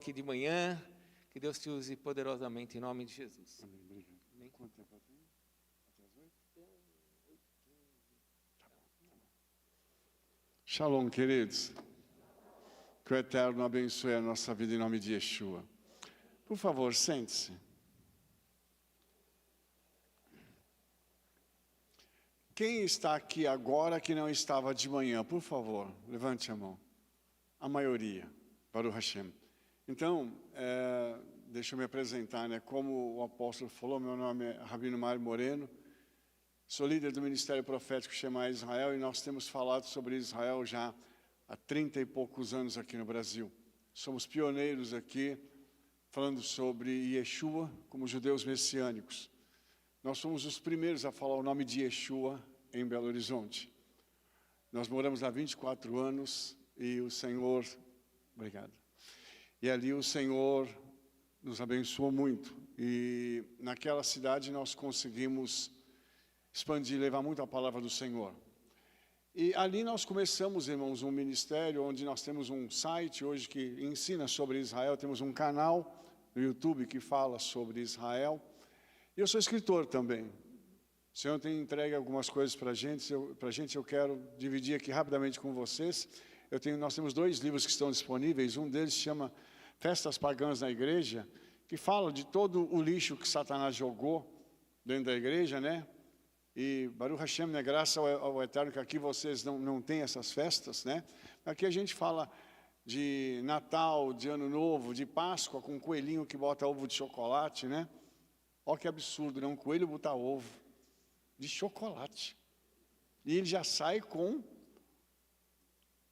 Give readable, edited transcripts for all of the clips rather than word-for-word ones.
Aqui de manhã, que Deus te use poderosamente em nome de Jesus. Amém, obrigado. Quanto tempo eu tenho? Até as 8? Tá bom. Shalom, queridos. Que o Eterno abençoe a nossa vida em nome de Yeshua. Por favor, sente-se. Quem está aqui agora que não estava de manhã, por favor, levante a mão. A maioria, Baruch Hashem. Então, deixa eu me apresentar, né? Como o apóstolo falou, meu nome é Rabino Mário Moreno, sou líder do Ministério Profético Shema Israel e nós temos falado sobre Israel já há 30 e poucos anos aqui no Brasil. Somos pioneiros aqui, falando sobre Yeshua como judeus messiânicos. Nós somos os primeiros a falar o nome de Yeshua em Belo Horizonte. Nós moramos há 24 anos e o Senhor... Obrigado. E ali o Senhor nos abençoou muito. E naquela cidade nós conseguimos expandir, levar muito a palavra do Senhor. E ali nós começamos, irmãos, um ministério onde nós temos um site hoje que ensina sobre Israel. Temos um canal no YouTube que fala sobre Israel. E eu sou escritor também. O Senhor tem entregue algumas coisas para a gente. Eu quero dividir aqui rapidamente com vocês. Nós temos 2 livros que estão disponíveis. Um deles se chama Festas Pagãs na Igreja, que fala de todo o lixo que Satanás jogou dentro da igreja, né? E Baruch Hashem, né? Graças ao Eterno, que aqui vocês não têm essas festas, né? Aqui a gente fala de Natal, de Ano Novo, de Páscoa, com um coelhinho que bota ovo de chocolate, né? Olha que absurdo, né? Um coelho botar ovo de chocolate. E ele já sai com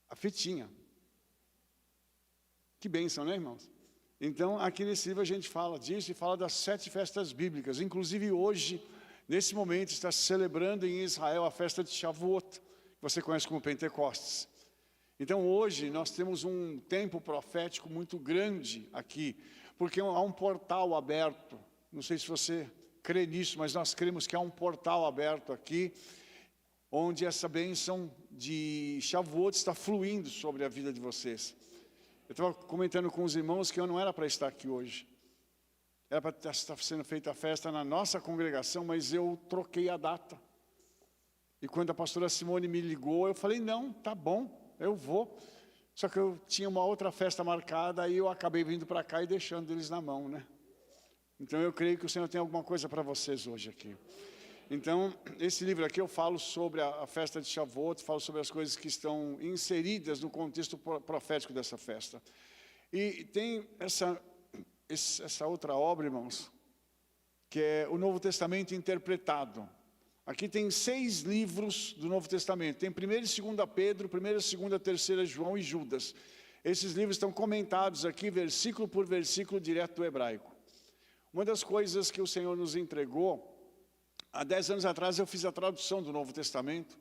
a fitinha. Que bênção, né, irmãos? Então, aqui nesse livro a gente fala disso e fala das 7 festas bíblicas. Inclusive hoje, nesse momento, está se celebrando em Israel a festa de Shavuot, que você conhece como Pentecostes. Então hoje nós temos um tempo profético muito grande aqui, porque há um portal aberto. Não sei se você crê nisso, mas nós cremos que há um portal aberto aqui, onde essa bênção de Shavuot está fluindo sobre a vida de vocês. Eu estava comentando com os irmãos que eu não era para estar aqui hoje. Era para estar sendo feita a festa na nossa congregação, mas eu troquei a data. E quando a pastora Simone me ligou, eu falei, não, tá bom, eu vou. Só que eu tinha uma outra festa marcada, aí eu acabei vindo para cá e deixando eles na mão, né? Então eu creio que o Senhor tem alguma coisa para vocês hoje aqui. Então, esse livro aqui eu falo sobre a festa de Shavuot, falo sobre as coisas que estão inseridas no contexto profético dessa festa. E tem essa outra obra, irmãos, que é o Novo Testamento interpretado. Aqui tem 6 livros do Novo Testamento. Tem 1º e 2 Pedro, 1º, 2º, 3º João e Judas. Esses livros estão comentados aqui, versículo por versículo, direto do hebraico. Uma das coisas que o Senhor nos entregou, há 10 anos atrás eu fiz a tradução do Novo Testamento,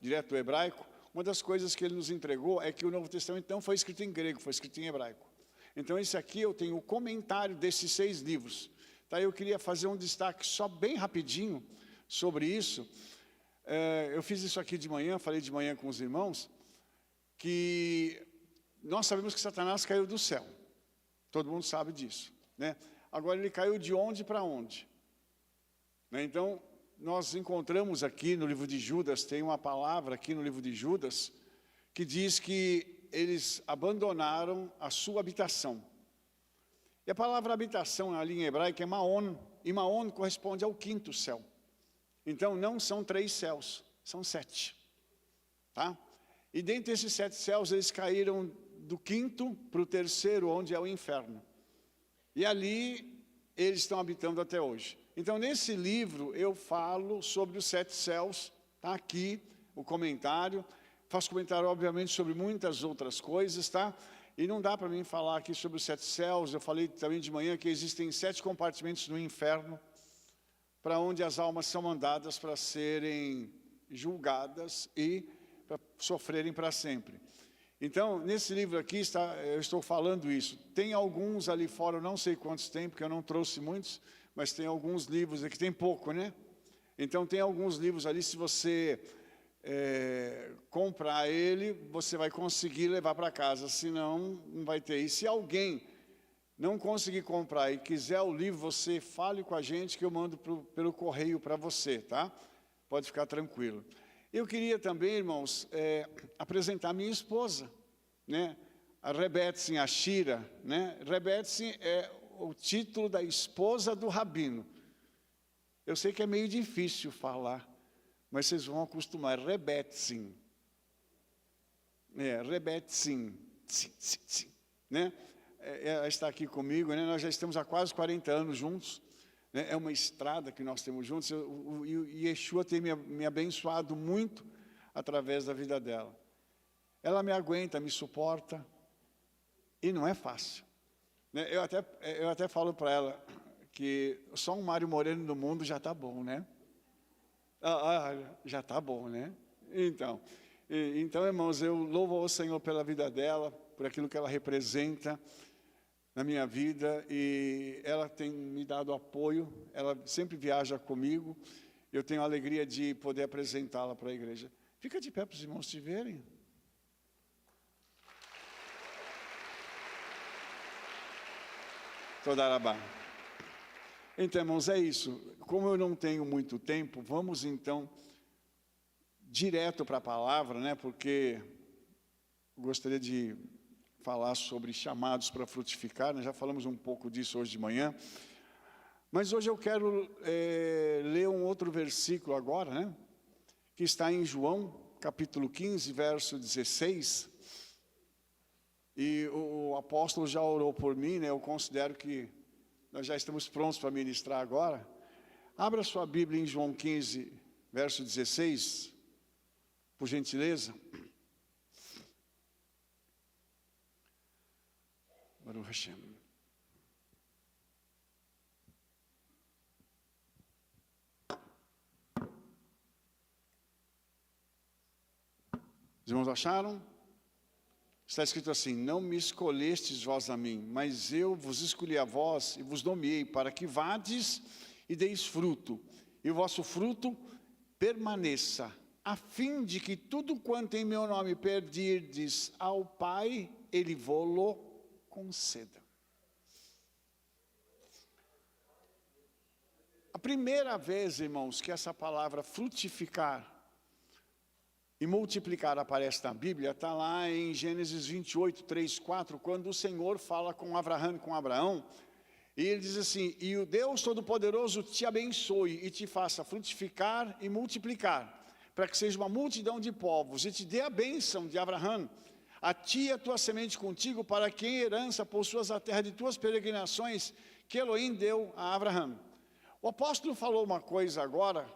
direto do hebraico. Uma das coisas que Ele nos entregou é que o Novo Testamento não foi escrito em grego, foi escrito em hebraico. Então esse aqui eu tenho o comentário desses 6 livros. Tá, eu queria fazer um destaque só bem rapidinho sobre isso. Eu fiz isso aqui de manhã, falei de manhã com os irmãos, que nós sabemos que Satanás caiu do céu. Todo mundo sabe disso, né? Agora ele caiu de onde para onde? Então, nós encontramos aqui no livro de Judas, tem uma palavra aqui no livro de Judas, que diz que eles abandonaram a sua habitação. E a palavra habitação na língua hebraica é Maon, e Maon corresponde ao 5º céu. Então, não são 3 céus, são 7. Tá? E dentre esses 7 céus, eles caíram do 5º para o 3º, onde é o inferno. E ali, eles estão habitando até hoje. Então, nesse livro, eu falo sobre os 7 céus, está aqui o comentário. Faço comentário, obviamente, sobre muitas outras coisas, tá? E não dá para mim falar aqui sobre os 7 céus. Eu falei também de manhã que existem 7 compartimentos no inferno, para onde as almas são mandadas para serem julgadas e para sofrerem para sempre. Então, nesse livro aqui, eu estou falando isso. Tem alguns ali fora, eu não sei quantos tem, porque eu não trouxe muitos, mas tem alguns livros aqui, tem pouco, né? Então, tem alguns livros ali, se você comprar ele, você vai conseguir levar para casa, senão não vai ter. E se alguém não conseguir comprar e quiser o livro, você fale com a gente que eu mando pelo correio para você, tá? Pode ficar tranquilo. Eu queria também, irmãos, apresentar minha esposa, né? A Rebetsin Ashira, né? Rebetsin é o título da esposa do rabino. Eu sei que é meio difícil falar, mas vocês vão acostumar. Rebetsin. Rebetsin. Né? Ela está aqui comigo, né? Nós já estamos há quase 40 anos juntos. Né? É uma estrada que nós temos juntos. E Yeshua tem me abençoado muito através da vida dela. Ela me aguenta, me suporta. E não é fácil. Né? Eu até falo para ela que só um Mário Moreno no mundo já está bom, né? Já está bom, né? Então, irmãos, eu louvo ao Senhor pela vida dela, por aquilo que ela representa na minha vida, e ela tem me dado apoio, ela sempre viaja comigo, eu tenho a alegria de poder apresentá-la para a igreja. Fica de pé para os irmãos te verem. Todarabá. Então, irmãos, é isso. Como eu não tenho muito tempo, vamos então direto para a palavra, né? Porque eu gostaria de falar sobre chamados para frutificar, né? Já falamos um pouco disso hoje de manhã. Mas hoje eu quero ler um outro versículo agora, né? Que está em João, capítulo 15, verso 16. E o apóstolo já orou por mim, né? Eu considero que nós já estamos prontos para ministrar agora. Abra sua Bíblia em João 15, verso 16, por gentileza. Baruch Hashem. Os irmãos acharam? Está escrito assim: não me escolhestes vós a mim, mas eu vos escolhi a vós e vos nomeei para que vades e deis fruto, e o vosso fruto permaneça, a fim de que tudo quanto em meu nome pedirdes ao Pai, Ele vô-lo conceda. A primeira vez, irmãos, que essa palavra frutificar e multiplicar aparece na Bíblia, está lá em Gênesis 28, 3, 4, quando o Senhor fala com Abraão e com Abraão, e ele diz assim: e o Deus Todo-Poderoso te abençoe e te faça frutificar e multiplicar, para que seja uma multidão de povos, e te dê a bênção de Abraão, a ti e a tua semente contigo, para que em herança possuas a terra de tuas peregrinações, que Elohim deu a Abraão. O apóstolo falou uma coisa agora,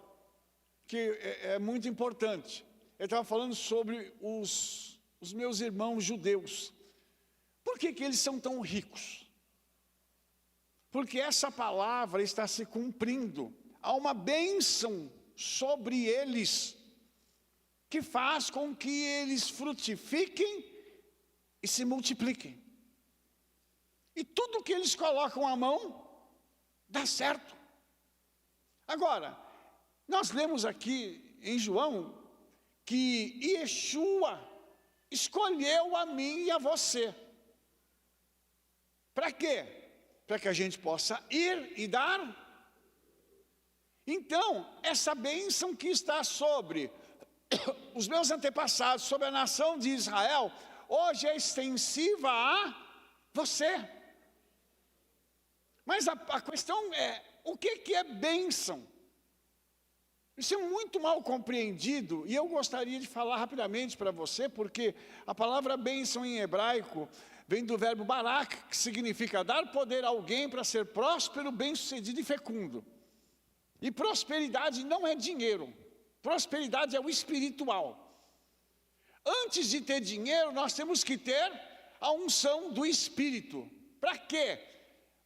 que é muito importante. Ele estava falando sobre os meus irmãos judeus. Por que eles são tão ricos? Porque essa palavra está se cumprindo. Há uma bênção sobre eles, que faz com que eles frutifiquem e se multipliquem. E tudo que eles colocam à mão, dá certo. Agora, nós lemos aqui em João, que Yeshua escolheu a mim e a você. Para quê? Para que a gente possa ir e dar. Então, essa bênção que está sobre os meus antepassados, sobre a nação de Israel, hoje é extensiva a você. Mas a questão é, o que é bênção? Isso é muito mal compreendido, e eu gostaria de falar rapidamente para você, porque a palavra bênção em hebraico vem do verbo barak, que significa dar poder a alguém para ser próspero, bem-sucedido e fecundo. E prosperidade não é dinheiro, prosperidade é o espiritual. Antes de ter dinheiro, nós temos que ter a unção do Espírito. Para quê?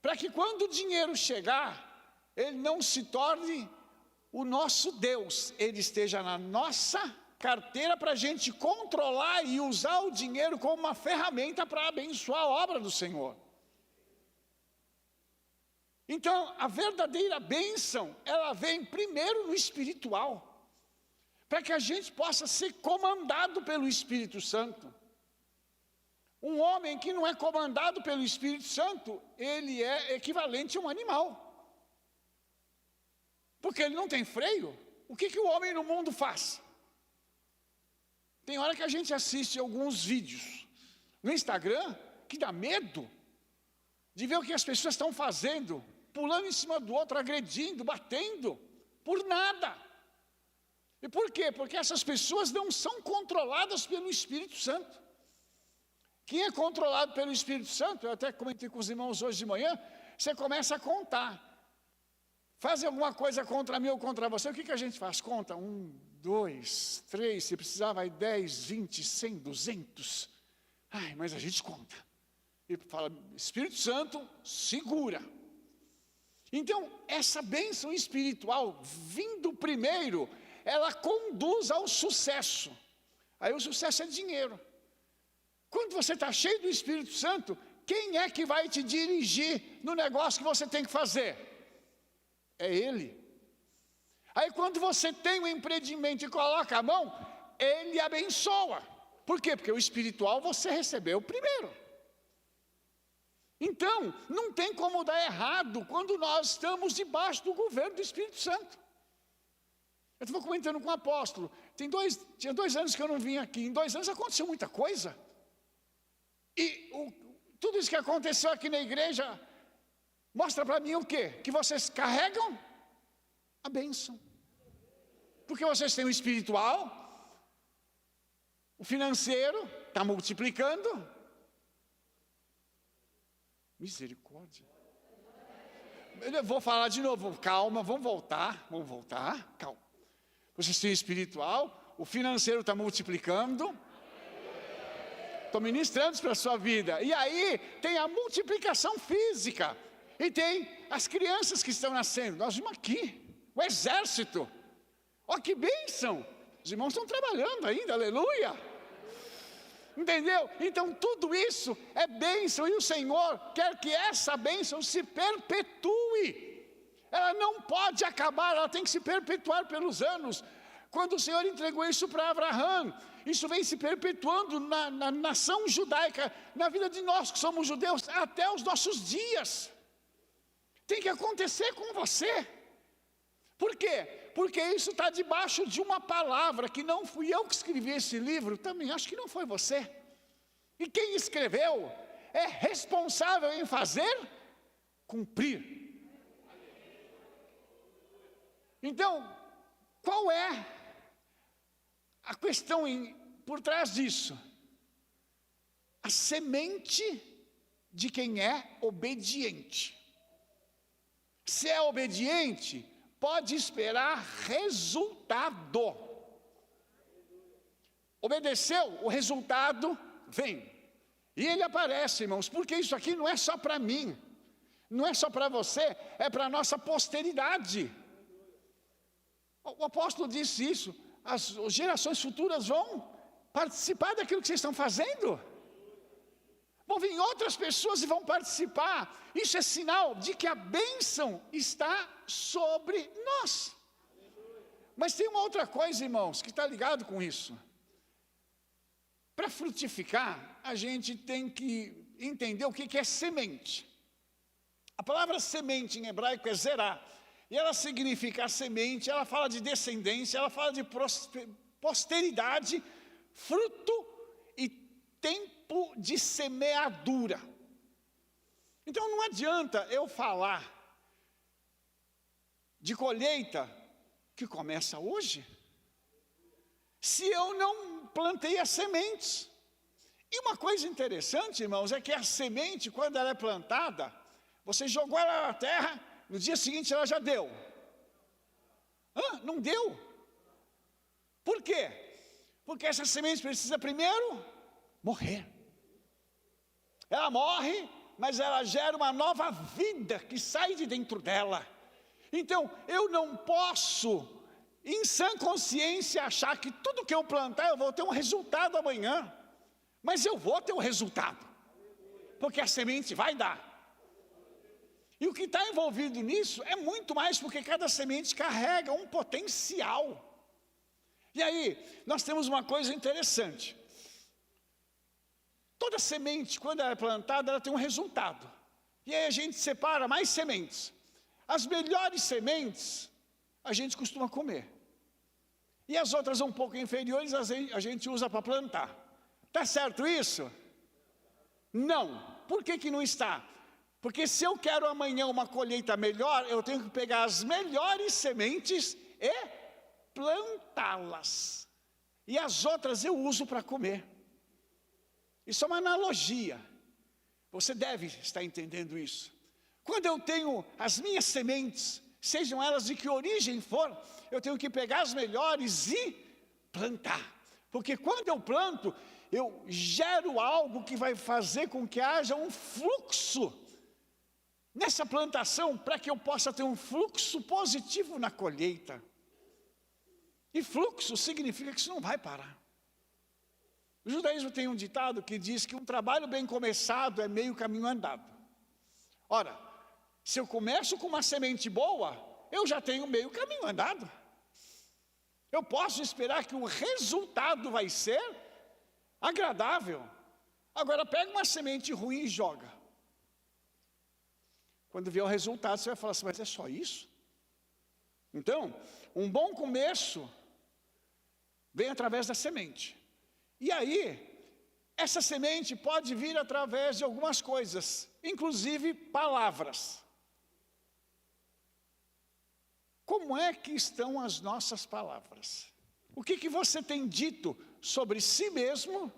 Para que quando o dinheiro chegar, ele não se torne o nosso Deus, ele esteja na nossa carteira para a gente controlar e usar o dinheiro como uma ferramenta para abençoar a obra do Senhor. Então, a verdadeira bênção, ela vem primeiro no espiritual, para que a gente possa ser comandado pelo Espírito Santo. Um homem que não é comandado pelo Espírito Santo, ele é equivalente a um animal. Porque ele não tem freio. O que o homem no mundo faz? Tem hora que a gente assiste alguns vídeos no Instagram que dá medo de ver o que as pessoas estão fazendo, pulando em cima do outro, agredindo, batendo, por nada. E por quê? Porque essas pessoas não são controladas pelo Espírito Santo. Quem é controlado pelo Espírito Santo, eu até comentei com os irmãos hoje de manhã, você começa a contar. Fazem alguma coisa contra mim ou contra você, o que a gente faz? Conta, 1, 2, 3, se precisar vai 10, 20, 100, 200. Ai, mas a gente conta. E fala, Espírito Santo, segura. Então, essa bênção espiritual, vindo primeiro, ela conduz ao sucesso. Aí o sucesso é dinheiro. Quando você está cheio do Espírito Santo, quem é que vai te dirigir no negócio que você tem que fazer? É Ele. Aí quando você tem um empreendimento e coloca a mão, Ele abençoa. Por quê? Porque o espiritual você recebeu primeiro. Então, não tem como dar errado quando nós estamos debaixo do governo do Espírito Santo. Eu estava comentando com o apóstolo, tinha 2 anos que eu não vim aqui, em 2 anos aconteceu muita coisa. E tudo isso que aconteceu aqui na igreja, mostra para mim o quê? Que vocês carregam a bênção. Porque vocês têm o espiritual, o financeiro está multiplicando. Misericórdia. Eu vou falar de novo, calma, vamos voltar, calma. Vocês têm o espiritual, o financeiro está multiplicando. Estou ministrando isso para a sua vida. E aí tem a multiplicação física. E tem as crianças que estão nascendo. Nós vimos aqui, o exército. Ó, que bênção. Os irmãos estão trabalhando ainda, aleluia. Entendeu? Então tudo isso é bênção. E o Senhor quer que essa bênção se perpetue. Ela não pode acabar, ela tem que se perpetuar pelos anos. Quando o Senhor entregou isso para Abraão, isso vem se perpetuando na nação judaica, na vida de nós que somos judeus, até os nossos dias. Tem que acontecer com você. Por quê? Porque isso está debaixo de uma palavra, que não fui eu que escrevi esse livro, também acho que não foi você. E quem escreveu é responsável em fazer, cumprir. Então, qual é a questão por trás disso? A semente de quem é obediente. Se é obediente, pode esperar resultado. Obedeceu, o resultado vem. E ele aparece, irmãos, porque isso aqui não é só para mim, não é só para você, é para a nossa posteridade. O apóstolo disse isso, as gerações futuras vão participar daquilo que vocês estão fazendo. Vão vir outras pessoas e vão participar. Isso é sinal de que a bênção está sobre nós. Mas tem uma outra coisa, irmãos, que está ligado com isso. Para frutificar, a gente tem que entender o que é semente. A palavra semente em hebraico é zerá. E ela significa a semente, ela fala de descendência, ela fala de posteridade, fruto e tempo de semeadura. Então não adianta eu falar de colheita que começa hoje, se eu não plantei as sementes. E uma coisa interessante, irmãos, é que a semente, quando ela é plantada, você jogou ela na terra, no dia seguinte ela já deu. Não deu. Por quê? Porque essa semente precisa primeiro morrer. Ela morre, mas ela gera uma nova vida que sai de dentro dela. Então, eu não posso, em sã consciência, achar que tudo que eu plantar eu vou ter um resultado amanhã. Mas eu vou ter um resultado, porque a semente vai dar. E o que está envolvido nisso é muito mais, porque cada semente carrega um potencial. E aí, nós temos uma coisa interessante. toda semente, quando ela é plantada, ela tem um resultado. E aí a gente separa mais sementes. As melhores sementes, a gente costuma comer. E as outras um pouco inferiores, a gente usa para plantar. Está certo isso? Não. Por que não está? Porque se eu quero amanhã uma colheita melhor, eu tenho que pegar as melhores sementes e plantá-las. E as outras eu uso para comer. Isso é uma analogia. Você deve estar entendendo isso. Quando eu tenho as minhas sementes, sejam elas de que origem for, eu tenho que pegar as melhores e plantar. Porque quando eu planto, eu gero algo que vai fazer com que haja um fluxo nessa plantação, para que eu possa ter um fluxo positivo na colheita. E fluxo significa que isso não vai parar. O judaísmo tem um ditado que diz que um trabalho bem começado é meio caminho andado. Ora, se eu começo com uma semente boa, eu já tenho meio caminho andado. Eu posso esperar que o resultado vai ser agradável. Agora pega uma semente ruim e joga. Quando vier o resultado, você vai falar assim, mas é só isso? Então, um bom começo vem através da semente. E aí, essa semente pode vir através de algumas coisas, inclusive palavras. Como é que estão as nossas palavras? O que você tem dito sobre si mesmo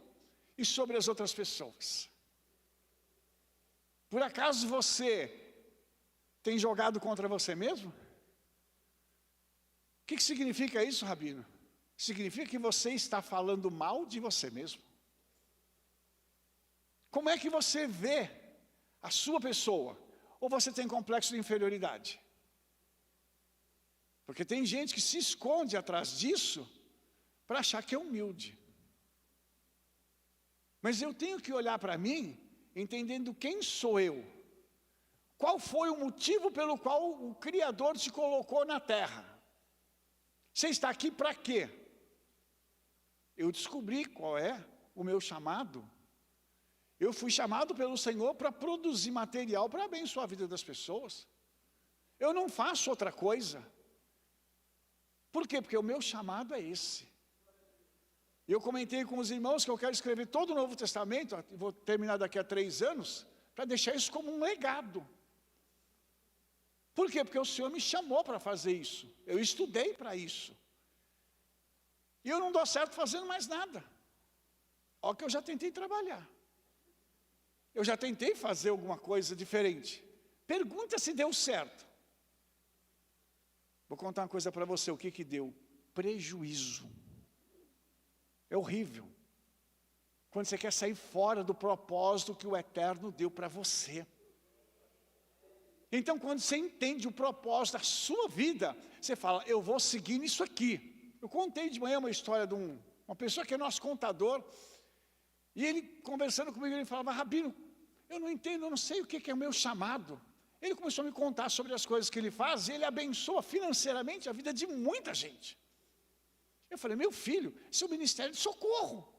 e sobre as outras pessoas? Por acaso você tem jogado contra você mesmo? O que significa isso, Rabino? Significa que você está falando mal de você mesmo. Como é que você vê a sua pessoa? Ou você tem complexo de inferioridade? Porque tem gente que se esconde atrás disso para achar que é humilde. Mas eu tenho que olhar para mim, entendendo quem sou eu. Qual foi o motivo pelo qual o Criador te colocou na terra? Você está aqui para quê? Eu descobri qual é o meu chamado. Eu fui chamado pelo Senhor para produzir material para abençoar a vida das pessoas. Eu não faço outra coisa. Por quê? Porque o meu chamado é esse. Eu comentei com os irmãos que eu quero escrever todo o Novo Testamento, vou terminar daqui a 3 anos, para deixar isso como um legado. Por quê? Porque o Senhor me chamou para fazer isso. Eu estudei para isso. E eu não dou certo fazendo mais nada. Olha que eu já tentei trabalhar. Eu já tentei fazer alguma coisa diferente. Pergunta se deu certo. Vou contar uma coisa para você, o que deu? Prejuízo. É horrível. Quando você quer sair fora do propósito que o Eterno deu para você. Então, quando você entende o propósito da sua vida, você fala, eu vou seguir nisso aqui. Eu contei de manhã uma história de uma pessoa que é nosso contador, e ele, conversando comigo, ele falava, Rabino, eu não entendo, eu não sei o que é o meu chamado. Ele começou a me contar sobre as coisas que ele faz, e ele abençoa financeiramente a vida de muita gente. Eu falei, meu filho, seu ministério de socorro.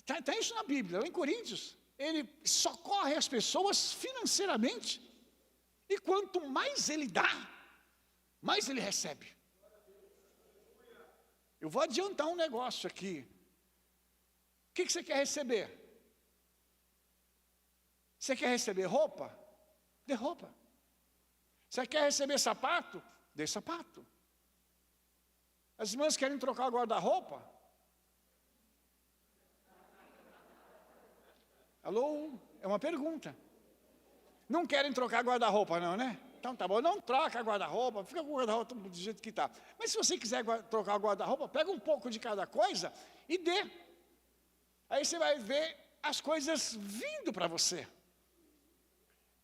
Está isso na Bíblia, lá em Coríntios. Ele socorre as pessoas financeiramente. E quanto mais ele dá, mais ele recebe. Eu vou adiantar um negócio aqui. O que você quer receber? Você quer receber roupa? Dê roupa. Você quer receber sapato? Dê sapato. As irmãs querem trocar o guarda-roupa? Alô? É uma pergunta. Não querem trocar guarda-roupa não, né? Então tá bom, não troca guarda-roupa, fica com o guarda-roupa do jeito que está. Mas se você quiser trocar o guarda-roupa, pega um pouco de cada coisa e dê. Aí você vai ver as coisas vindo para você.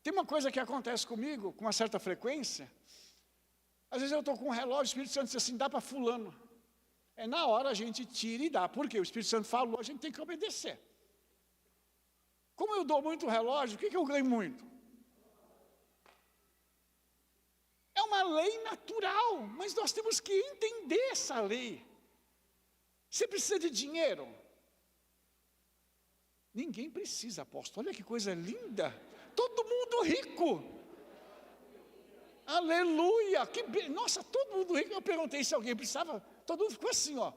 Tem uma coisa que acontece comigo com uma certa frequência. Às vezes eu estou com um relógio, o Espírito Santo diz assim, dá para fulano. É na hora a gente tira e dá. Por quê? O Espírito Santo falou, a gente tem que obedecer. Como eu dou muito relógio, o que eu ganho muito? É uma lei natural, mas nós temos que entender essa lei. Você precisa de dinheiro? Ninguém precisa, apóstolo. Olha que coisa linda. Todo mundo rico. Aleluia. Nossa, todo mundo rico. Eu perguntei se alguém precisava. Todo mundo ficou assim, ó.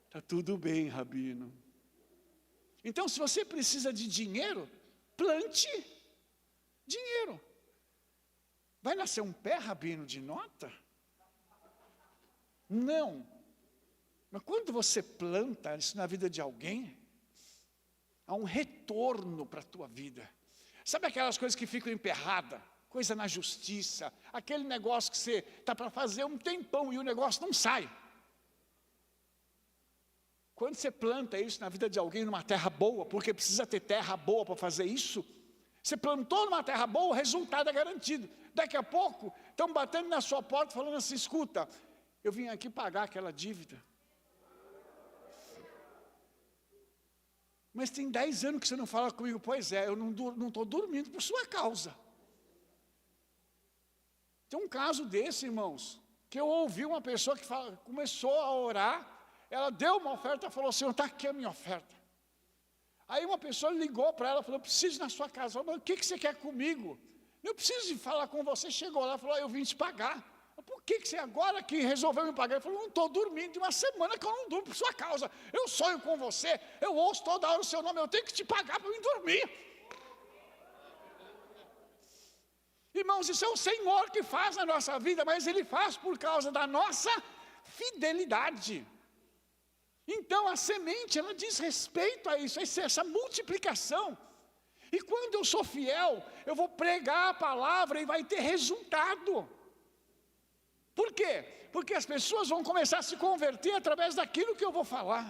Tá tudo bem, Rabino. Então, se você precisa de dinheiro, plante dinheiro. Vai nascer um pé, Rabino, de nota? Não. Mas quando você planta isso na vida de alguém, há um retorno para a tua vida. Sabe aquelas coisas que ficam emperradas? Coisa na justiça, aquele negócio que você está para fazer um tempão e o negócio não sai. Quando você planta isso na vida de alguém numa terra boa, porque precisa ter terra boa para fazer isso, você plantou numa terra boa, o resultado é garantido. Daqui a pouco, estão batendo na sua porta falando assim, escuta, eu vim aqui pagar aquela dívida. Mas tem 10 anos que você não fala comigo. Pois é, eu não estou dormindo por sua causa. Tem um caso desse, irmãos, que eu ouvi uma pessoa que começou a orar, ela deu uma oferta e falou, Senhor, está aqui a minha oferta. Aí uma pessoa ligou para ela e falou, eu preciso ir na sua casa. Ela falou, o que você quer comigo? Eu preciso de falar com você. Chegou lá e falou, eu vim te pagar. Por que você agora que resolveu me pagar? Ele falou, não estou dormindo, de uma semana que eu não durmo por sua causa. Eu sonho com você, eu ouço toda hora o seu nome, eu tenho que te pagar para eu dormir. Irmãos, isso é o Senhor que faz na nossa vida, mas Ele faz por causa da nossa fidelidade. Então a semente, ela diz respeito a isso, essa multiplicação. E quando eu sou fiel, eu vou pregar a palavra e vai ter resultado. Por quê? Porque as pessoas vão começar a se converter através daquilo que eu vou falar.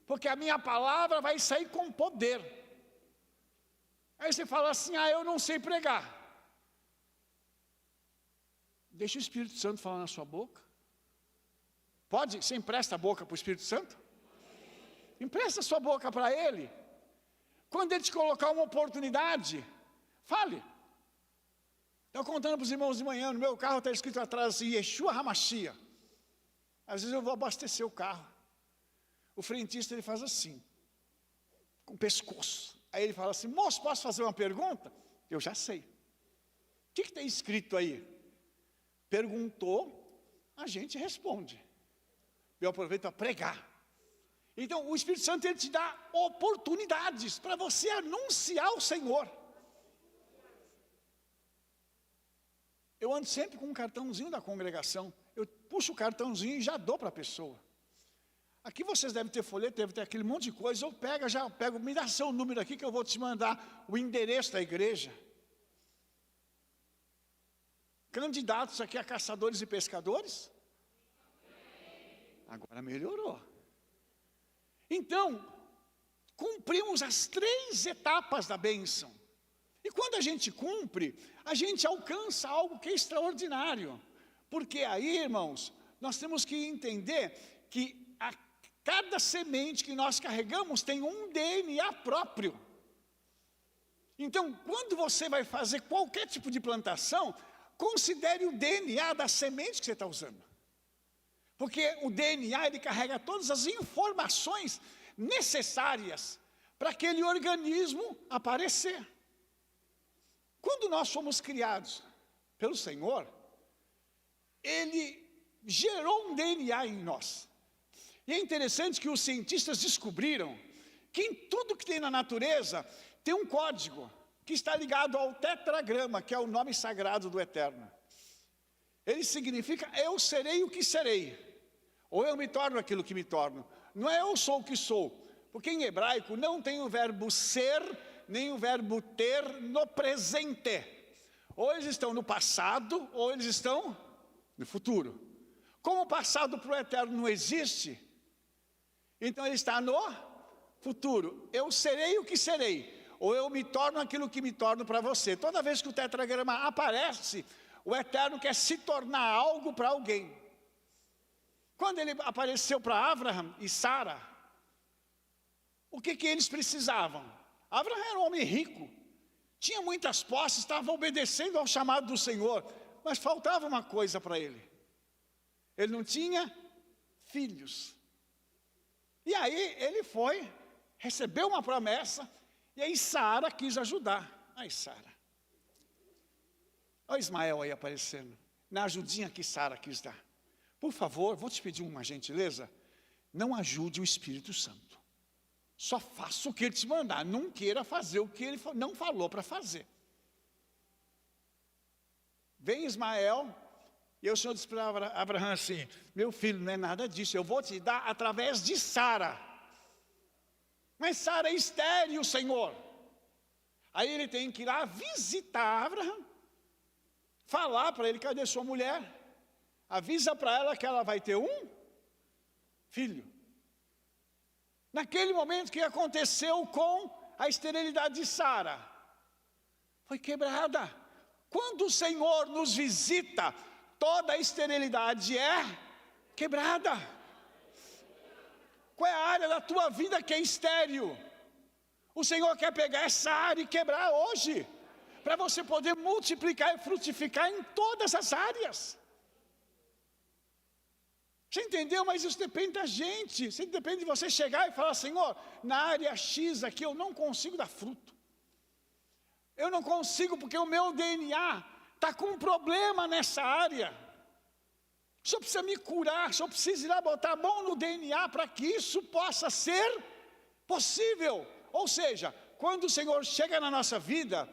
Porque a minha palavra vai sair com poder. Aí você fala assim, eu não sei pregar. Deixa o Espírito Santo falar na sua boca. Pode? Você empresta a boca para o Espírito Santo? Empresta a sua boca para Ele. Quando Ele te colocar uma oportunidade, fale. Estou contando para os irmãos de manhã, no meu carro está escrito atrás assim, Yeshua HaMashiach. Às vezes eu vou abastecer o carro. O frentista, ele faz assim, com o pescoço. Aí ele fala assim, moço, posso fazer uma pergunta? Eu já sei. O que tem escrito aí? Perguntou, a gente responde. Eu aproveito para pregar. Então, o Espírito Santo, ele te dá oportunidades para você anunciar o Senhor. Eu ando sempre com um cartãozinho da congregação. Eu puxo o cartãozinho e já dou para a pessoa. Aqui vocês devem ter folheto, devem ter aquele monte de coisa. Eu pego, me dá seu número aqui que eu vou te mandar o endereço da igreja. Candidatos aqui a caçadores e pescadores? Agora melhorou. Então, cumprimos as 3 etapas da bênção. E quando a gente cumpre, a gente alcança algo que é extraordinário. Porque aí, irmãos, nós temos que entender que cada semente que nós carregamos tem um DNA próprio. Então, quando você vai fazer qualquer tipo de plantação, considere o DNA da semente que você está usando. Porque o DNA, ele carrega todas as informações necessárias para aquele organismo aparecer. Quando nós fomos criados pelo Senhor, Ele gerou um DNA em nós. E é interessante que os cientistas descobriram que em tudo que tem na natureza tem um código que está ligado ao tetragrama, que é o nome sagrado do Eterno. Ele significa eu serei o que serei, ou eu me torno aquilo que me torno. Não é eu sou o que sou, porque em hebraico não tem o verbo ser, nem o verbo ter no presente. Ou eles estão no passado, ou eles estão no futuro. Como o passado para o eterno não existe, então ele está no futuro. Eu serei o que serei, ou eu me torno aquilo que me torno para você. Toda vez que o tetragrama aparece, o eterno quer se tornar algo para alguém. Quando ele apareceu para Abraham e Sara, o que eles precisavam? Abraão era um homem rico, tinha muitas posses, estava obedecendo ao chamado do Senhor, mas faltava uma coisa para ele. Ele não tinha filhos. E aí ele foi, recebeu uma promessa, e aí Sara quis ajudar. Ai, Sara. Olha Ismael aí aparecendo, na ajudinha que Sara quis dar. Por favor, vou te pedir uma gentileza, não ajude o Espírito Santo. Só faça o que ele te mandar, não queira fazer o que ele não falou para fazer. Vem Ismael, e o Senhor disse para Abraão assim, meu filho, não é nada disso, eu vou te dar através de Sara. Mas Sara é estéril, Senhor. Aí ele tem que ir lá visitar Abraão, falar para ele, cadê sua mulher? Avisa para ela que ela vai ter um filho. Naquele momento, o que aconteceu com a esterilidade de Sara? Foi quebrada. Quando o Senhor nos visita, toda a esterilidade é quebrada. Qual é a área da tua vida que é estéril? O Senhor quer pegar essa área e quebrar hoje, para você poder multiplicar e frutificar em todas as áreas. Você entendeu? Mas isso depende da gente. Isso depende de você chegar e falar, Senhor, na área X aqui eu não consigo dar fruto. Eu não consigo porque o meu DNA está com um problema nessa área. O Senhor precisa me curar, o Senhor precisa ir lá botar a mão no DNA para que isso possa ser possível. Ou seja, quando o Senhor chega na nossa vida,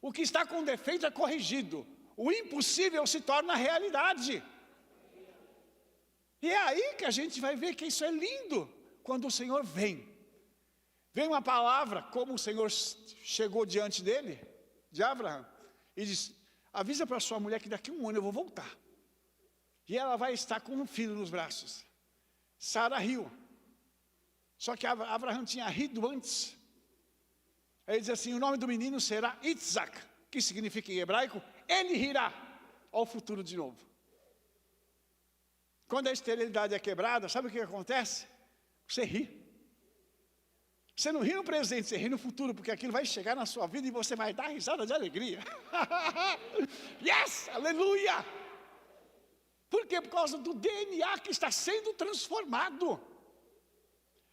o que está com defeito é corrigido. O impossível se torna realidade. E é aí que a gente vai ver que isso é lindo, quando o Senhor vem. Vem uma palavra, como o Senhor chegou diante dele, de Abraão, e diz, avisa para sua mulher que daqui a um ano eu vou voltar. E ela vai estar com um filho nos braços. Sara riu. Só que Abraão tinha rido antes. Aí ele diz assim, o nome do menino será Isaac, que significa em hebraico, ele rirá ao futuro de novo. Quando a esterilidade é quebrada, sabe o que acontece? Você ri. Você não ri no presente, você ri no futuro, porque aquilo vai chegar na sua vida e você vai dar risada de alegria. Yes, aleluia! Por quê? Por causa do DNA que está sendo transformado.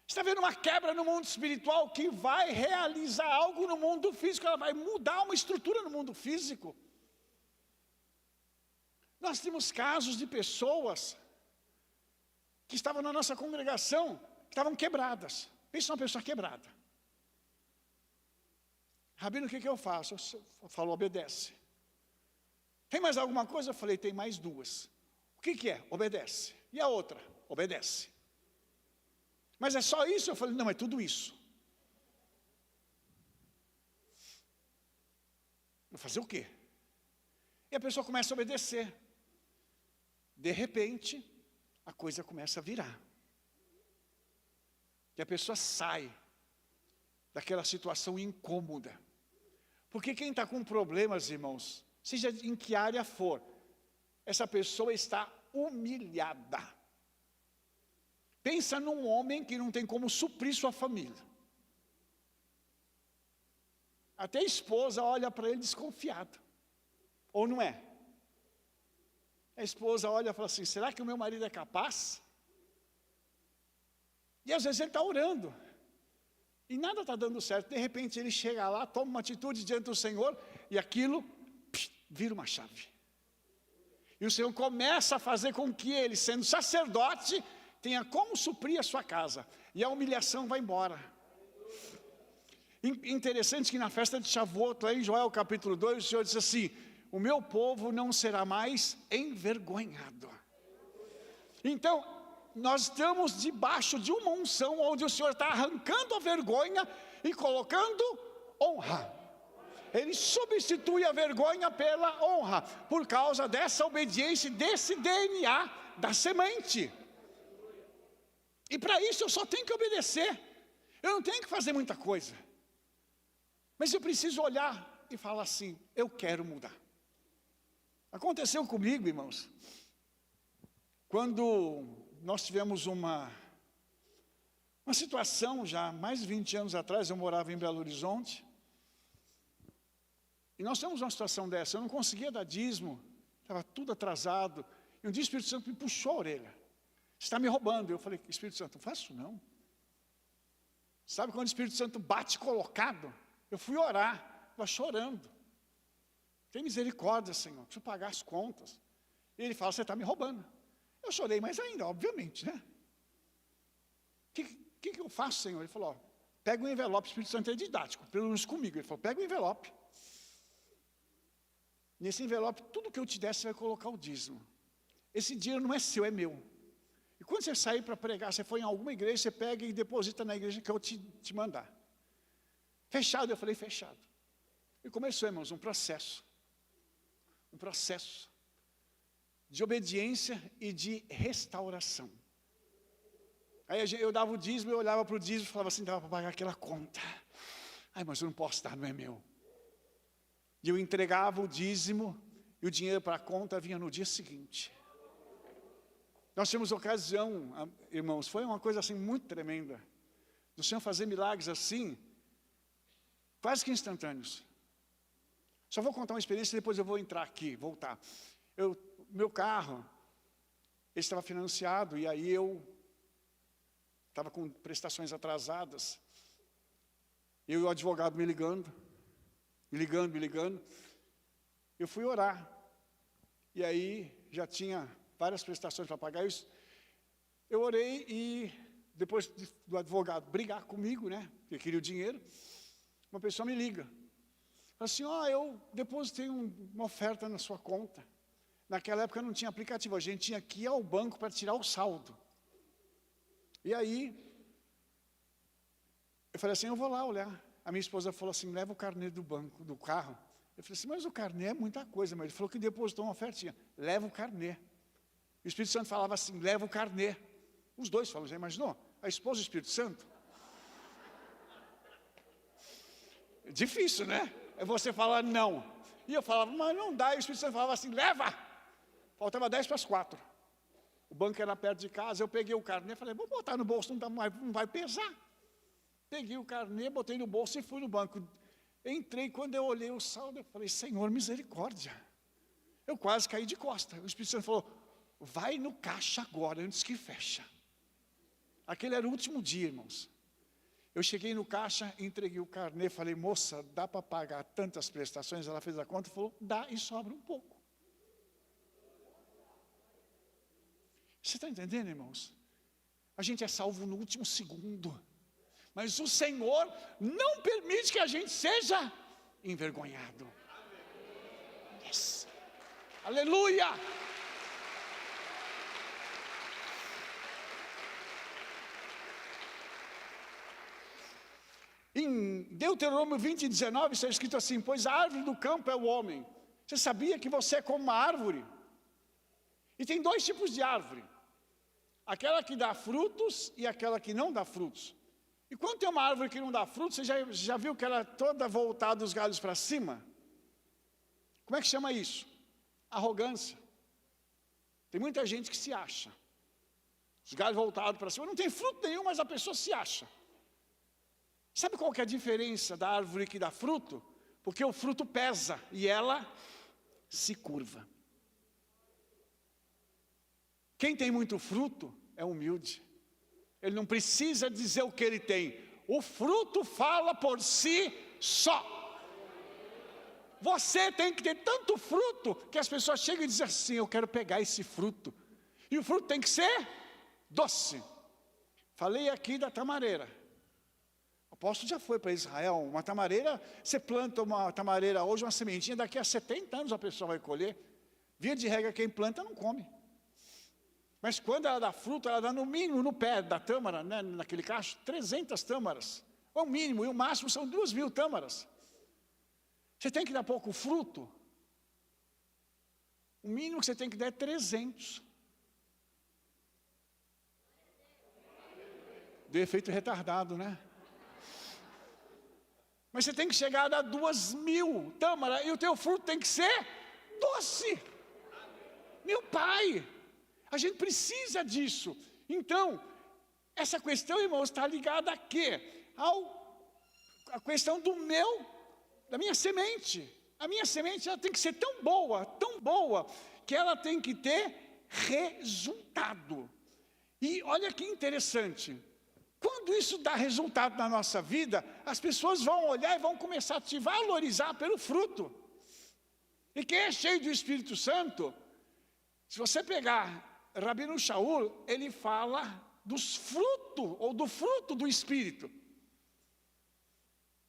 Está vendo uma quebra no mundo espiritual que vai realizar algo no mundo físico, ela vai mudar uma estrutura no mundo físico. Nós temos casos de pessoas que estavam na nossa congregação, que estavam quebradas. Pensa numa pessoa quebrada. Rabino, o que eu faço? Eu falo, obedece. Tem mais alguma coisa? Eu falei, tem mais duas. O que é? Obedece. E a outra? Obedece. Mas é só isso? Eu falei, não, é tudo isso. Vou fazer o quê? E a pessoa começa a obedecer. De repente, a coisa começa a virar. E a pessoa sai daquela situação incômoda. Porque quem está com problemas, irmãos, seja em que área for, essa pessoa está humilhada. Pensa num homem que não tem como suprir sua família. Até a esposa olha para ele desconfiada. Ou não é? A esposa olha e fala assim, será que o meu marido é capaz? E às vezes ele está orando. E nada está dando certo. De repente ele chega lá, toma uma atitude diante do Senhor, e aquilo vira uma chave. E o Senhor começa a fazer com que ele, sendo sacerdote, tenha como suprir a sua casa. E a humilhação vai embora. Interessante que na festa de Shavuot, lá em Joel capítulo 2, o Senhor diz assim, o meu povo não será mais envergonhado. Então, nós estamos debaixo de uma unção, onde o Senhor está arrancando a vergonha e colocando honra. Ele substitui a vergonha pela honra, por causa dessa obediência, desse DNA da semente. E para isso eu só tenho que obedecer. Eu não tenho que fazer muita coisa. Mas eu preciso olhar e falar assim, eu quero mudar. Aconteceu comigo, irmãos, quando nós tivemos uma situação já, mais de 20 anos atrás, eu morava em Belo Horizonte, e nós temos uma situação dessa, eu não conseguia dar dízimo, estava tudo atrasado, e um dia o Espírito Santo me puxou a orelha, você está me roubando. Eu falei, Espírito Santo, não faço não, Sabe quando o Espírito Santo bate colocado? Eu fui orar, estava chorando. Tem misericórdia, Senhor, preciso pagar as contas. E ele fala, você está me roubando. Eu chorei mais ainda, obviamente, né? O que eu faço, Senhor? Ele falou, pega um envelope, o Espírito Santo é didático, pelo menos comigo. Ele falou, pega um envelope. Nesse envelope, tudo que eu te der, você vai colocar o dízimo. Esse dinheiro não é seu, é meu. E quando você sair para pregar, você for em alguma igreja, você pega e deposita na igreja que eu te mandar. Fechado? Eu falei, fechado. E começou, irmãos, um processo de obediência e de restauração. Aí eu dava o dízimo, eu olhava para o dízimo e falava assim, dava para pagar aquela conta. Ai, mas eu não posso dar, não é meu. E eu entregava o dízimo e o dinheiro para a conta vinha no dia seguinte. Nós tivemos ocasião, irmãos, foi uma coisa assim muito tremenda, do Senhor fazer milagres assim, quase que instantâneos. Só vou contar uma experiência e depois eu vou entrar aqui, voltar. Meu carro, ele estava financiado e aí eu estava com prestações atrasadas. Eu e o advogado me ligando. Eu fui orar. E aí já tinha várias prestações para pagar. Eu orei e depois do advogado brigar comigo, né? Porque queria o dinheiro. Uma pessoa me liga. Fala assim, eu depositei uma oferta na sua conta. Naquela época não tinha aplicativo, a gente tinha que ir ao banco para tirar o saldo. E aí, eu falei assim, eu vou lá olhar. A minha esposa falou assim, leva o carnê do banco, do carro. Eu falei assim, mas o carnê é muita coisa. Mas ele falou que depositou uma ofertinha. Leva o carnê. E o Espírito Santo falava assim, leva o carnê. Os dois falam, já imaginou? A esposa e o Espírito Santo. Difícil, né? É você falar não. E eu falava, mas não dá. E o Espírito Santo falava assim, leva. Faltava 10:45. O banco era perto de casa, eu peguei o carnê, falei, vou botar no bolso, não vai pesar. Peguei o carnê, botei no bolso e fui no banco. Entrei, quando eu olhei o saldo, eu falei, Senhor, misericórdia. Eu quase caí de costa. O Espírito Santo falou, vai no caixa agora, antes que fecha. Aquele era o último dia, irmãos. Eu cheguei no caixa, entreguei o carnê, falei, moça, dá para pagar tantas prestações? Ela fez a conta e falou, dá e sobra um pouco. Você está entendendo, irmãos? A gente é salvo no último segundo. Mas o Senhor não permite que a gente seja envergonhado. Yes. Aleluia! Em Deuteronômio 20:19 está escrito assim, pois a árvore do campo é o homem. Você sabia que você é como uma árvore? E tem dois tipos de árvore. Aquela que dá frutos e aquela que não dá frutos. E quando tem uma árvore que não dá frutos, você já viu que ela é toda voltada os galhos para cima? Como é que chama isso? Arrogância. Tem muita gente que se acha. Os galhos voltados para cima, não tem fruto nenhum, mas a pessoa se acha. Sabe qual que é a diferença da árvore que dá fruto? Porque o fruto pesa e ela se curva. Quem tem muito fruto é humilde. Ele não precisa dizer o que ele tem. O fruto fala por si só. Você tem que ter tanto fruto que as pessoas chegam e dizem assim, eu quero pegar esse fruto. E o fruto tem que ser doce. Falei aqui da tamareira. O apóstolo já foi para Israel. Uma tamareira, você planta uma tamareira hoje, uma sementinha, daqui a 70 anos a pessoa vai colher. Via de regra, quem planta não come. Mas quando ela dá fruto, ela dá no mínimo no pé da tâmara, né, naquele cacho, 300 tâmaras. O mínimo, e o máximo são 2.000 tâmaras. Você tem que dar pouco fruto. O mínimo que você tem que dar é 300. Deu efeito retardado, né? Mas você tem que chegar a dar 2.000 tâmaras, e o teu fruto tem que ser doce. Meu Pai! A gente precisa disso. Então, essa questão, irmãos, está ligada a quê? A questão da minha semente. A minha semente ela tem que ser tão boa, que ela tem que ter resultado. E olha que interessante. Quando isso dá resultado na nossa vida, as pessoas vão olhar e vão começar a te valorizar pelo fruto. E quem é cheio do Espírito Santo, se você pegar Rabino Shaul, ele fala dos frutos, ou do fruto do Espírito.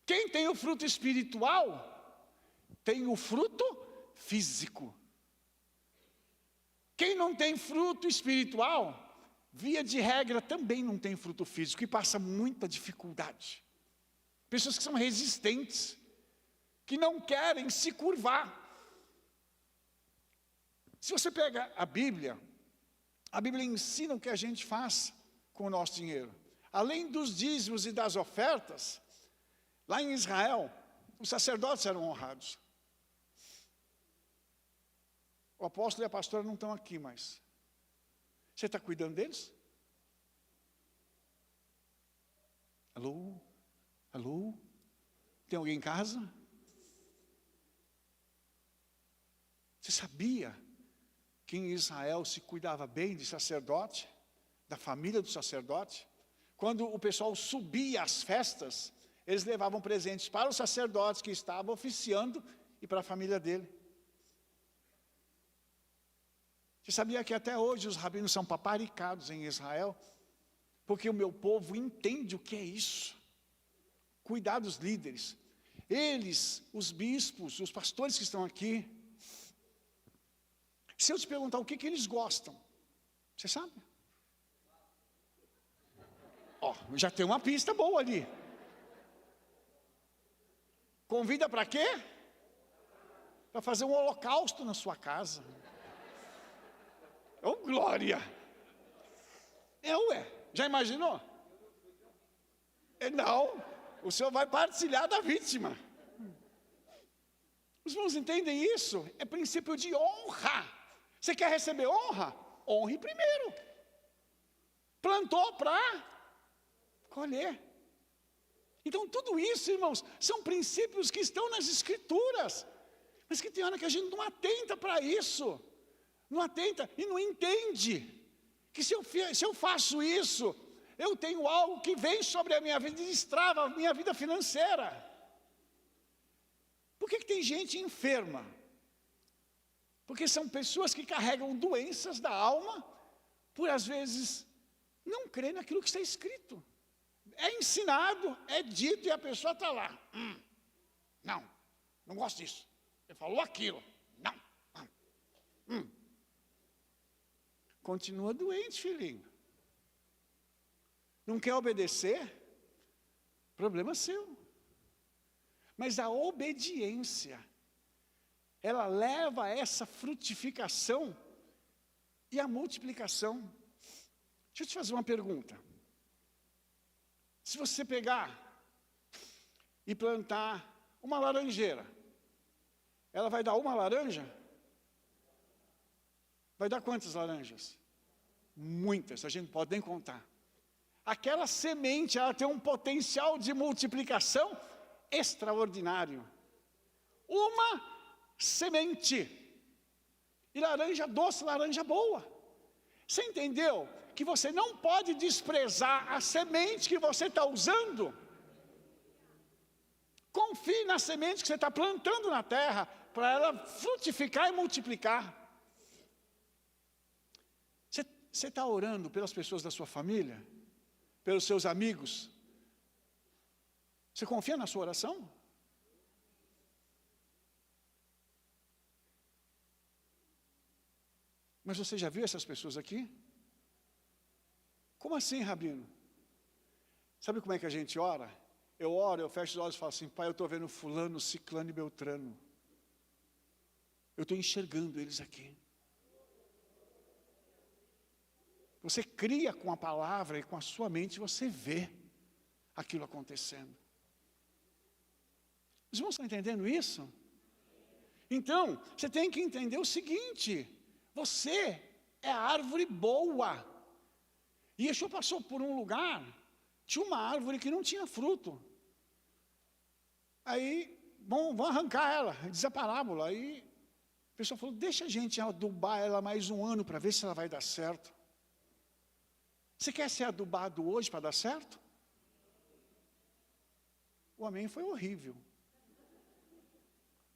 Quem tem o fruto espiritual, tem o fruto físico. Quem não tem fruto espiritual, via de regra, também não tem fruto físico e passa muita dificuldade. Pessoas que são resistentes, que não querem se curvar. Se você pega a Bíblia ensina o que a gente faz com o nosso dinheiro. Além dos dízimos e das ofertas, lá em Israel, os sacerdotes eram honrados. O apóstolo e a pastora não estão aqui mais. Você está cuidando deles? Alô? Alô? Tem alguém em casa? Você sabia que em Israel se cuidava bem de sacerdote, da família do sacerdote? Quando o pessoal subia às festas, eles levavam presentes para o sacerdote que estava oficiando e para a família dele. Você sabia que até hoje os rabinos são paparicados em Israel? Porque o meu povo entende o que é isso. Cuidar dos líderes. Eles, os bispos, os pastores que estão aqui. Se eu te perguntar o que eles gostam, você sabe? Ó, já tem uma pista boa ali. Convida para quê? Para fazer um holocausto na sua casa. Oh, glória! Já imaginou? Não, o senhor vai partilhar da vítima. Os irmãos entendem isso? É princípio de honra. Você quer receber honra? Honre primeiro. Plantou para colher. Então tudo isso, irmãos, são princípios que estão nas Escrituras, mas que tem hora que a gente não atenta para isso. Não atenta e não entende que se eu faço isso, eu tenho algo que vem sobre a minha vida e destrava a minha vida financeira. Por que tem gente enferma? Porque são pessoas que carregam doenças da alma, por às vezes não crer naquilo que está escrito. É ensinado, é dito e a pessoa está lá. Não gosto disso. Ele falou aquilo. Não. Continua doente, filhinho. Não quer obedecer? Problema seu. Mas a obediência, ela leva a essa frutificação e a multiplicação. Deixa eu te fazer uma pergunta. Se você pegar e plantar uma laranjeira, ela vai dar uma laranja? Vai dar quantas laranjas? Muitas, a gente não pode nem contar. Aquela semente, ela tem um potencial de multiplicação extraordinário. Uma semente. E laranja doce, laranja boa. Você entendeu? Que você não pode desprezar a semente que você está usando. Confie na semente que você está plantando na terra, para ela frutificar e multiplicar. Você está orando pelas pessoas da sua família? Pelos seus amigos? Você confia na sua oração? Mas você já viu essas pessoas aqui? Como assim, Rabino? Sabe como é que a gente ora? Eu oro, eu fecho os olhos e falo assim: Pai, eu estou vendo fulano, ciclano e beltrano. Eu estou enxergando eles aqui. Você cria com a palavra e com a sua mente, você vê aquilo acontecendo. Os irmãos estão entendendo isso? Então, você tem que entender o seguinte: você é a árvore boa. E Yeshua passou por um lugar, tinha uma árvore que não tinha fruto. Aí, vamos arrancar ela, diz a parábola. Aí, a pessoa falou: deixa a gente adubar ela mais um ano para ver se ela vai dar certo. Você quer ser adubado hoje para dar certo? O amém foi horrível.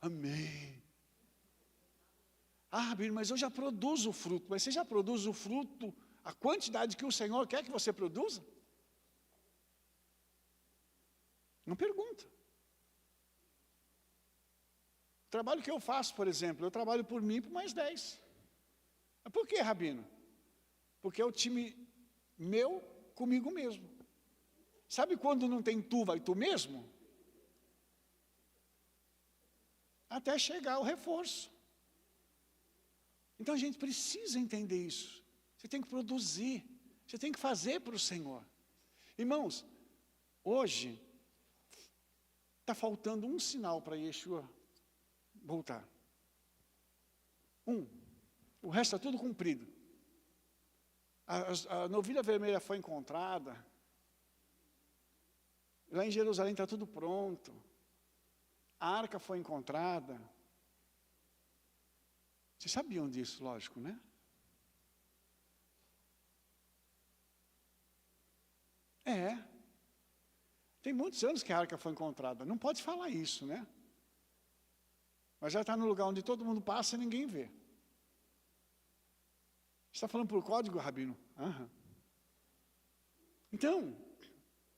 Amém. Ah, Rabino, mas eu já produzo o fruto. Mas você já produz o fruto, a quantidade que o Senhor quer que você produza? Não pergunta. O trabalho que eu faço, por exemplo, eu trabalho por mim e por mais 10. Mas por que, Rabino? Porque é o time meu comigo mesmo. Sabe quando não tem tu, vai tu mesmo? Até chegar o reforço. Então a gente precisa entender isso. Você tem que produzir, você tem que fazer para o Senhor. Irmãos, hoje está faltando um sinal para Yeshua voltar. O resto está tudo cumprido. A novilha vermelha foi encontrada. Lá em Jerusalém está tudo pronto. A arca foi encontrada. Vocês sabiam disso, lógico, né? Tem muitos anos que a arca foi encontrada. Não pode falar isso, né? Mas já está no lugar onde todo mundo passa e ninguém vê. Você está falando por código, Rabino? Aham. Então,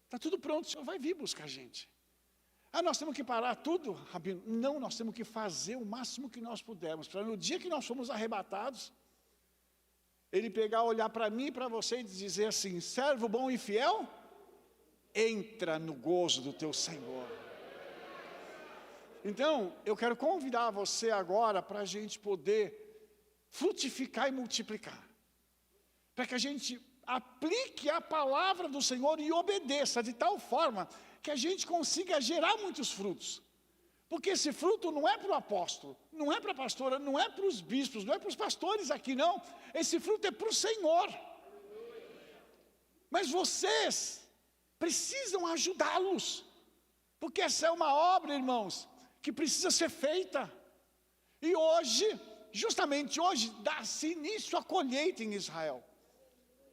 está tudo pronto, o Senhor vai vir buscar a gente. Ah, nós temos que parar tudo, Rabino? Não, nós temos que fazer o máximo que nós pudermos, para no dia que nós somos arrebatados, Ele pegar, olhar para mim e para você e dizer assim, servo bom e fiel, entra no gozo do teu Senhor. Então, eu quero convidar você agora para a gente poder frutificar e multiplicar. Para que a gente aplique a palavra do Senhor e obedeça de tal forma que a gente consiga gerar muitos frutos. Porque esse fruto não é para o apóstolo, não é para a pastora, não é para os bispos, não é para os pastores aqui não. Esse fruto é para o Senhor. Mas vocês precisam ajudá-los. Porque essa é uma obra, irmãos, que precisa ser feita. E hoje, justamente hoje, dá-se início à colheita em Israel.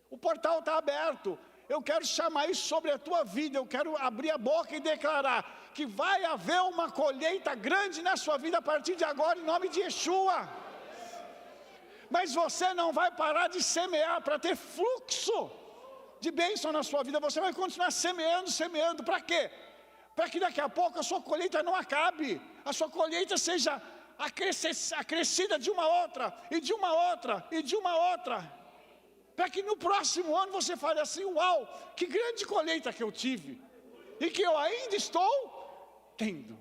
O portal está aberto. Eu quero chamar isso sobre a tua vida. Eu quero abrir a boca e declarar que vai haver uma colheita grande na sua vida a partir de agora, em nome de Yeshua. Mas você não vai parar de semear para ter fluxo de bênção na sua vida. Você vai continuar semeando, semeando. Para quê? Para que daqui a pouco a sua colheita não acabe. A sua colheita seja acrescida de uma outra, e de uma outra, e de uma outra. Para que no próximo ano você fale assim, uau, que grande colheita que eu tive. E que eu ainda estou tendo.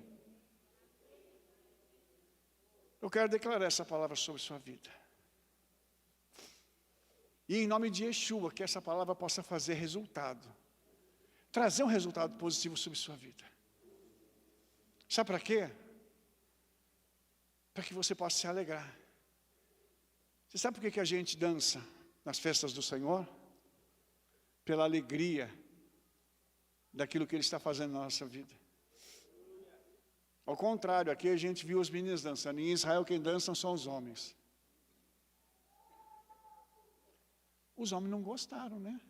Eu quero declarar essa palavra sobre sua vida. E em nome de Yeshua, que essa palavra possa fazer resultado. Trazer um resultado positivo sobre sua vida. Sabe para quê? Para que você possa se alegrar. Você sabe por que a gente dança nas festas do Senhor? Pela alegria daquilo que Ele está fazendo na nossa vida. Ao contrário, aqui a gente viu os meninos dançando. Em Israel quem dança são os homens. Os homens não gostaram, né?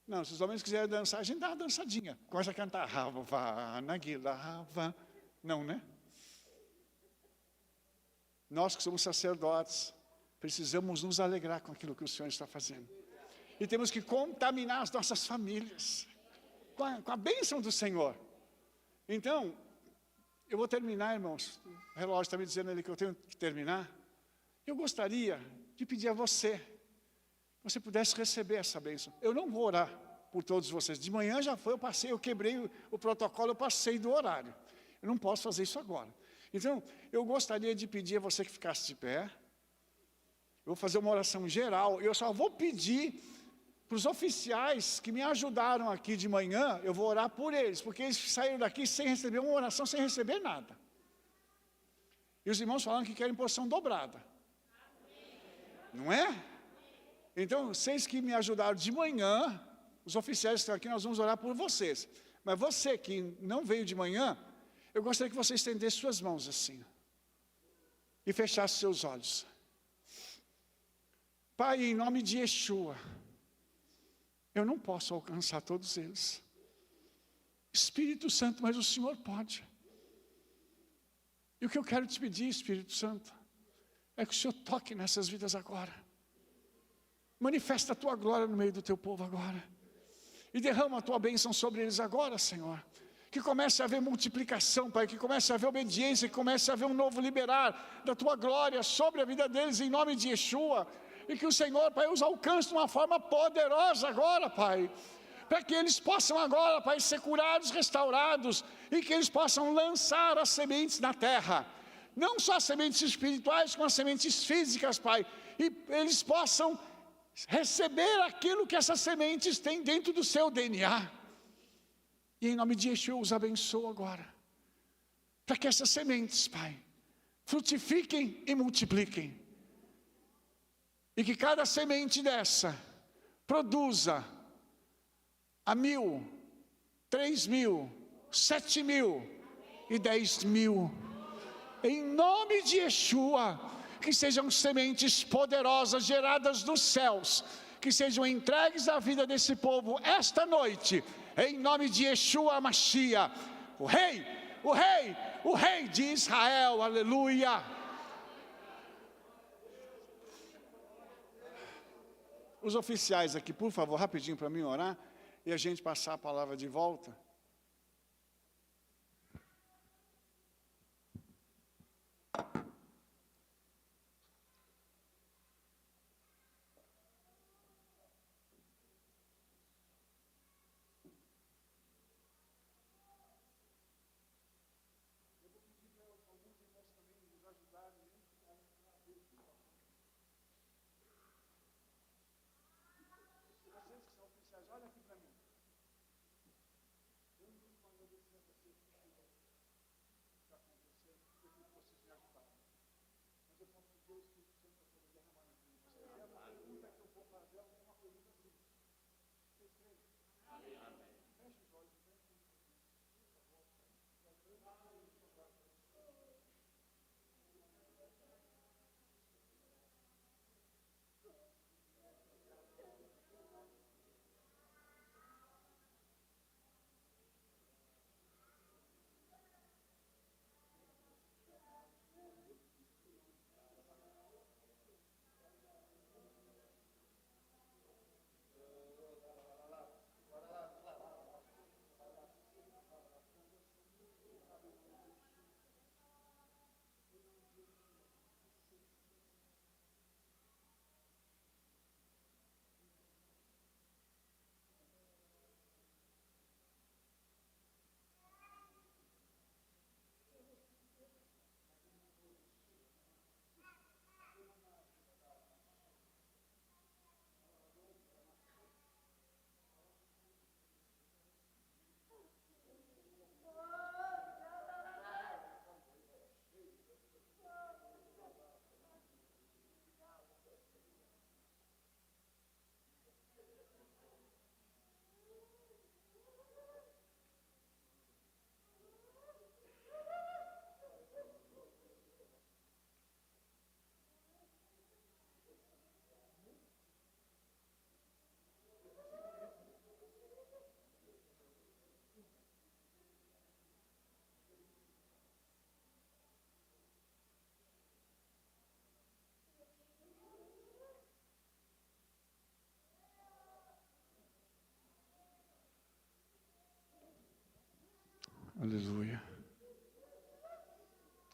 Não, se os homens quiserem dançar, a gente dá uma dançadinha. Começa a cantar, Rava, Naguila, Rava. Não, né? Nós que somos sacerdotes, precisamos nos alegrar com aquilo que o Senhor está fazendo. E temos que contaminar as nossas famílias com a bênção do Senhor. Então, eu vou terminar, irmãos. O relógio está me dizendo ali que eu tenho que terminar. Eu gostaria de pedir a você, que você pudesse receber essa bênção. Eu não vou orar por todos vocês. De manhã já foi, eu quebrei o protocolo, eu passei do horário. Eu não posso fazer isso agora. Então, eu gostaria de pedir a você que ficasse de pé. Eu vou fazer uma oração geral. Eu só vou pedir para os oficiais que me ajudaram aqui de manhã, eu vou orar por eles, porque eles saíram daqui sem receber uma oração, sem receber nada. E os irmãos falaram que querem porção dobrada. Não é? Então, vocês que me ajudaram de manhã, os oficiais que estão aqui, nós vamos orar por vocês. Mas você que não veio de manhã, eu gostaria que você estendesse suas mãos assim. E fechasse seus olhos. Pai, em nome de Yeshua, Eu não posso alcançar todos eles. Espírito Santo, mas o Senhor pode. E o que eu quero te pedir, Espírito Santo, é que o Senhor toque nessas vidas agora. Manifesta a tua glória no meio do teu povo agora. E derrama a tua bênção sobre eles agora, Senhor. Que comece a haver multiplicação, Pai. Que comece a haver obediência. Que comece a haver um novo liberar da tua glória sobre a vida deles, em nome de Yeshua. E que o Senhor, Pai, os alcance de uma forma poderosa agora, Pai. Para que eles possam agora, Pai, ser curados, restaurados. E que eles possam lançar as sementes na terra. Não só as sementes espirituais, como as sementes físicas, Pai. E eles possam receber aquilo que essas sementes têm dentro do seu DNA. E em nome de Yeshua, os abençoo agora. Para que essas sementes, Pai, frutifiquem e multipliquem. E que cada semente dessa produza a 1.000, 3.000, 7.000 e 10.000. Em nome de Yeshua, que sejam sementes poderosas geradas dos céus, que sejam entregues à vida desse povo esta noite, em nome de Yeshua Mashiach, o Rei de Israel, aleluia. Os oficiais aqui, por favor, rapidinho para mim orar, e a gente passar a palavra de volta. Olha aqui para mim. Eu não estou falando de você está acontecendo, porque eu queria que vocês me ajudaram. Mas eu posso pedir ao Espírito Santo para poder derramar na vida de vocês. E a pergunta que eu vou fazer é uma pergunta simples. Vocês creem? Amém. Feche os olhos, feche os olhos. Por favor. Aleluia.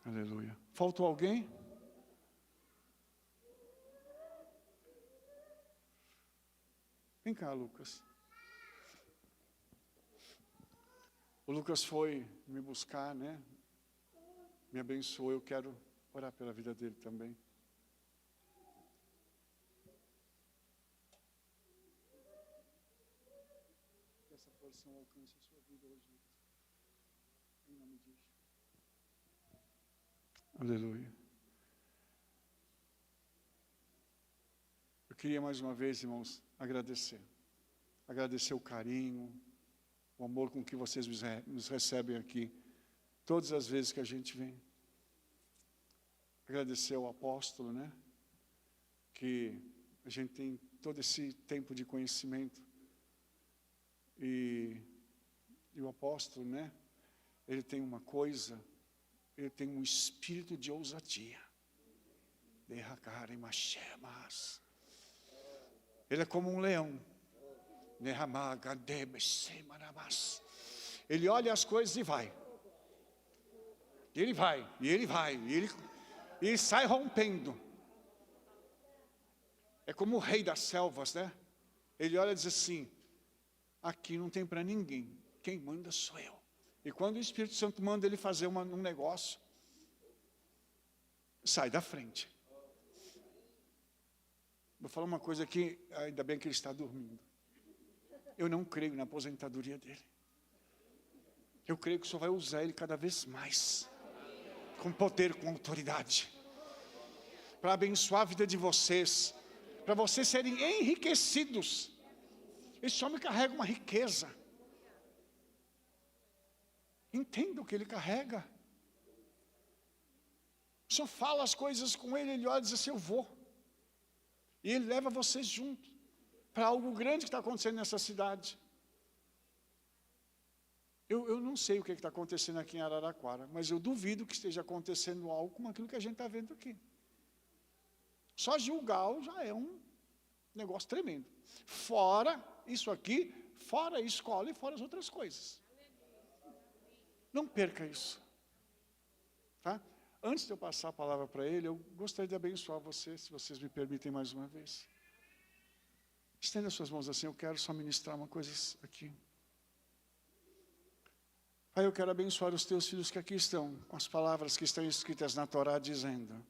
Aleluia. Faltou alguém? Vem cá, Lucas. O Lucas foi me buscar, né? Me abençoou. Eu quero orar pela vida dele também. Que essa porção alcance a sua vida hoje. Em nome de Jesus. Aleluia. Eu queria mais uma vez, irmãos, agradecer. Agradecer o carinho, o amor com que vocês nos recebem aqui, todas as vezes que a gente vem. Agradecer ao apóstolo, né? Que a gente tem todo esse tempo de conhecimento, apóstolo, né? Ele tem uma coisa, ele tem um espírito de ousadia. Ele é como um leão. Ele olha as coisas e vai. E ele vai, e ele vai, e ele sai rompendo. É como o rei das selvas, né? Ele olha e diz assim: aqui não tem para ninguém, quem manda sou eu. E quando o Espírito Santo manda ele fazer um negócio, sai da frente. Vou falar uma coisa aqui, ainda bem que ele está dormindo. Eu não creio na aposentadoria dele. Eu creio que o Senhor vai usar ele cada vez mais, com poder, com autoridade, para abençoar a vida de vocês, para vocês serem enriquecidos. Esse homem carrega uma riqueza. Entenda o que ele carrega. O Senhor fala as coisas com ele, ele olha e diz assim: eu vou. E ele leva vocês junto para algo grande que está acontecendo nessa cidade. Eu não sei o que está acontecendo aqui em Araraquara, mas eu duvido que esteja acontecendo algo como aquilo que a gente está vendo aqui. Só Gilgal já é um negócio tremendo. Fora isso aqui, fora a escola e fora as outras coisas. Não perca isso. Tá? Antes de eu passar a palavra para ele, eu gostaria de abençoar vocês, se vocês me permitem mais uma vez. Estenda suas mãos assim, eu quero só ministrar uma coisa aqui. Pai, eu quero abençoar os teus filhos que aqui estão, com as palavras que estão escritas na Torá, dizendo: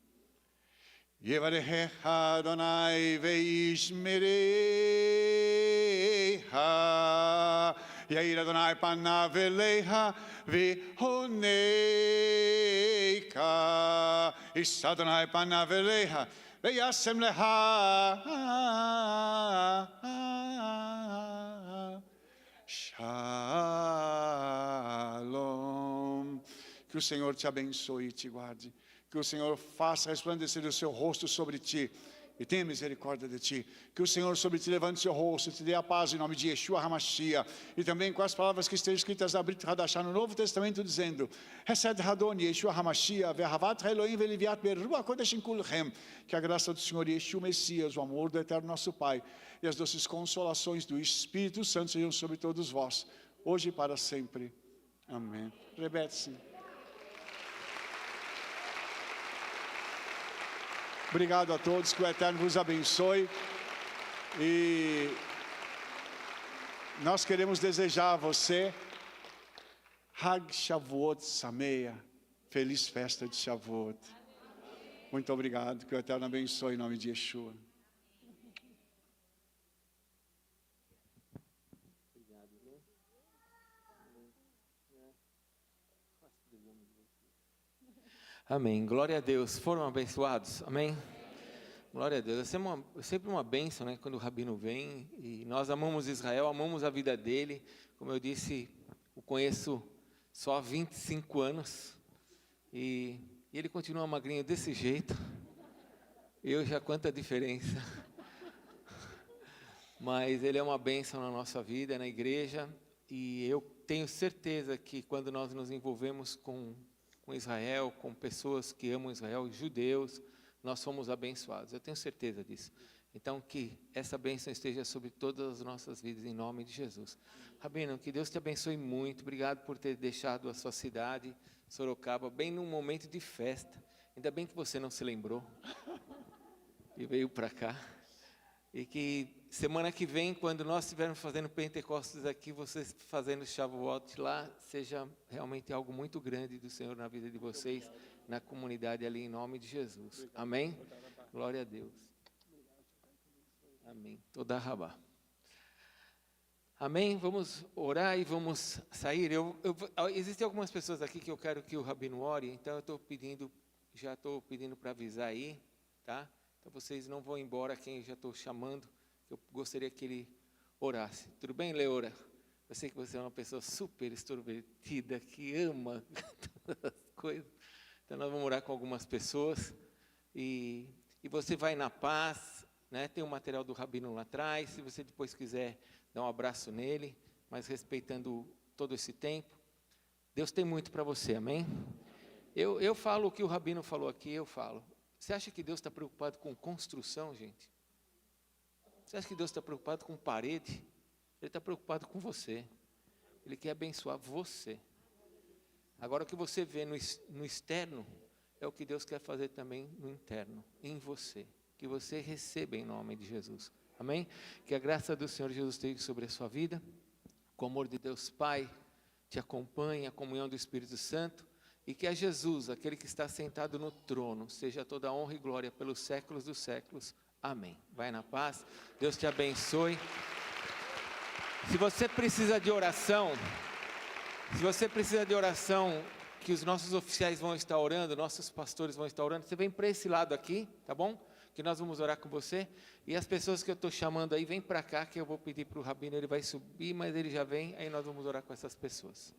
Yevarehecha Adonai veishmerecha, Yair Adonai panav elecha vehoneika, Is Adonai panav elecha veyasem lecha Shalom. Que o Senhor te abençoe e te guarde. Que o Senhor faça resplandecer o seu rosto sobre ti e tenha misericórdia de ti. Que o Senhor sobre ti levante o seu rosto e te dê a paz em nome de Yeshua HaMashiach. E também com as palavras que estão escritas na Brit Hadashah no Novo Testamento, dizendo: Hesed Hadon Yeshua HaMashiach ve'ahavat Elohim ve'liviat be'ruach kodesh in kulchem. Que a graça do Senhor Yeshua Messias, o amor do eterno nosso Pai e as doces consolações do Espírito Santo sejam sobre todos vós, hoje e para sempre. Amém. Repete-se. Obrigado a todos, que o Eterno vos abençoe. E nós queremos desejar a você Hag Shavuot Sameach, feliz festa de Shavuot. Muito obrigado, que o Eterno abençoe em nome de Yeshua. Amém. Glória a Deus. Foram abençoados? Amém? Glória a Deus. É sempre uma bênção, né? Quando o Rabino vem. E nós amamos Israel, amamos a vida dele. Como eu disse, o conheço só há 25 anos. E ele continua magrinho desse jeito. Eu já, quanta diferença. Mas ele é uma bênção na nossa vida, na igreja. E eu tenho certeza que quando nós nos envolvemos com Israel, com pessoas que amam Israel, judeus, nós somos abençoados. Eu tenho certeza disso. Então, que essa bênção esteja sobre todas as nossas vidas, em nome de Jesus. Rabino, que Deus te abençoe muito. Obrigado por ter deixado a sua cidade, Sorocaba, bem num momento de festa. Ainda bem que você não se lembrou e veio para cá. E que semana que vem, quando nós estivermos fazendo Pentecostes aqui, vocês fazendo Shavuot lá, seja realmente algo muito grande do Senhor na vida de vocês, na comunidade ali, em nome de Jesus. Amém? Glória a Deus. Amém. Toda rabá. Amém? Vamos orar e vamos sair. Existem algumas pessoas aqui que eu quero que o Rabino ore, então já estou pedindo para avisar aí, tá? Então vocês não vão embora, quem já estou chamando, eu gostaria que ele orasse. Tudo bem, Leora? Eu sei que você é uma pessoa super extrovertida, que ama todas as coisas. Então nós vamos orar com algumas pessoas. E você vai na paz, né? Tem um material do Rabino lá atrás, se você depois quiser dar um abraço nele, mas respeitando todo esse tempo. Deus tem muito para você, amém? Eu falo o que o Rabino falou aqui, eu falo. Você acha que Deus está preocupado com construção, gente? Você acha que Deus está preocupado com parede? Ele está preocupado com você. Ele quer abençoar você. Agora, o que você vê no externo, é o que Deus quer fazer também no interno, em você. Que você receba em nome de Jesus. Amém? Que a graça do Senhor Jesus esteja sobre a sua vida. Com o amor de Deus Pai, te acompanhe, a comunhão do Espírito Santo. E que a Jesus, aquele que está sentado no trono, seja toda a honra e glória pelos séculos dos séculos. Amém. Vai na paz. Deus te abençoe. Se você precisa de oração, que os nossos oficiais vão estar orando, nossos pastores vão estar orando, você vem para esse lado aqui, tá bom? Que nós vamos orar com você. E as pessoas que eu estou chamando aí, vem para cá, que eu vou pedir para o Rabino, ele vai subir, mas ele já vem, aí nós vamos orar com essas pessoas.